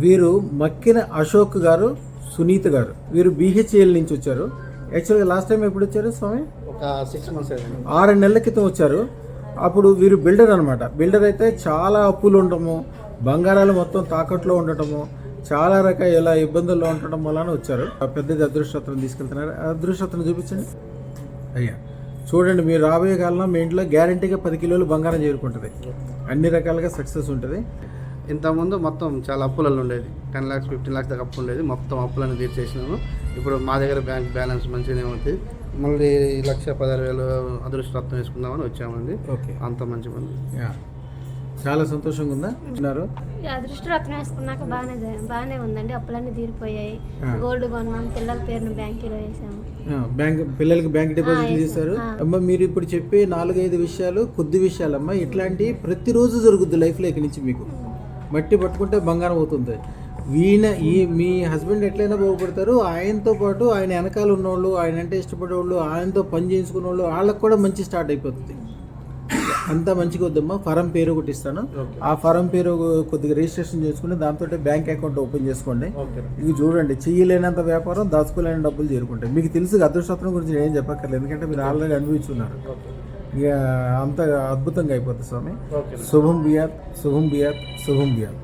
వీరు మక్కిన అశోక్ గారు, సునీత గారు, వీరు BHEL నుంచి వచ్చారు. యాక్చువల్గా లాస్ట్ టైం ఎప్పుడు వచ్చారు స్వామి? ఒక 6 months అయింది. 6 నెలల క్రితం వచ్చారు. అప్పుడు వీరు బిల్డర్ అనమాట. బిల్డర్ అయితే చాలా అప్పులు ఉండటము, బంగారాలు మొత్తం తాకట్లో ఉండటము, చాలా రకాల ఇలా ఇబ్బందుల్లో ఉండటం వలన వచ్చారు. పెద్దది అదృష్టరత్నం తీసుకెళ్తున్నారు. అదృష్టరత్నం చూపించండి అయ్యా. చూడండి, మీరు రాబోయే కాలంలో మీ ఇంట్లో గ్యారంటీగా 10 కిలోలు బంగారం చేరుకుంటుంది. అన్ని రకాలుగా సక్సెస్ ఉంటుంది. ఇంతకుముందు మొత్తం చాలా అప్పులలో ఉండేది. 10 lakhs 15 lakhs దాకా అప్పు ఉండేది. మొత్తం అప్పులను తీర్చేసినాము. ఇప్పుడు మా దగ్గర బ్యాంక్ బ్యాలెన్స్ మంచిగానే ఉంది. మళ్ళీ 1,16,000 అదృష్టరత్నం వేసుకుందామని వచ్చామండి. ఓకే, అంత మంచి పని. చాలా సంతోషంగా ఉందా? ఉన్నారు అదృష్టరత్నం వేసుకున్నాక బాగానే ఉందండి. అప్పులన్నీ తీరిపోయాయి. గోల్డ్ కొన్నాం, పిల్లల పేరును బ్యాంకులో వేసాము. పిల్లలకి బ్యాంక్ డిపాజిట్ చేశారు. అమ్మ, మీరు ఇప్పుడు చెప్పే 4-5 విషయాలు కొద్ది విషయాలమ్మా. ఇట్లాంటి ప్రతిరోజు జరుగుద్ది లైఫ్లో. ఇక్కడి నుంచి మీకు మట్టి పట్టుకుంటే బంగారం అవుతుంది. మీ హస్బెండ్ ఎట్లయినా బాగుపడతారు. ఆయనతో పాటు ఆయన వెనకాల ఉన్నోళ్ళు, ఆయన అంటే ఇష్టపడేవాళ్ళు, ఆయనతో పని చేసుకునే వాళ్ళు, వాళ్ళకి కూడా మంచి స్టార్ట్ అయిపోతుంది. అంతా మంచిగా వద్దమ్మా. ఫరం పేరు ఒకటి ఇస్తాను. ఆ ఫరం పేరు కొద్దిగా రిజిస్ట్రేషన్ చేసుకుని దాంతో బ్యాంక్ అకౌంట్ ఓపెన్ చేసుకోండి. ఇది చూడండి, చెయ్యలేనంత వ్యాపారం, దాచుకోలేని డబ్బులు చేరుకుంటాయి. మీకు తెలుసు అదృష్టం గురించి ఏం చెప్పక్కర్లేదు, ఎందుకంటే మీరు ఆల్రెడీ అనుభవించున్నారు. ఇక అంత అద్భుతంగా అయిపోతుంది స్వామి. శుభం బియాత్, శుభం బియాత్, శుభం బియాత్.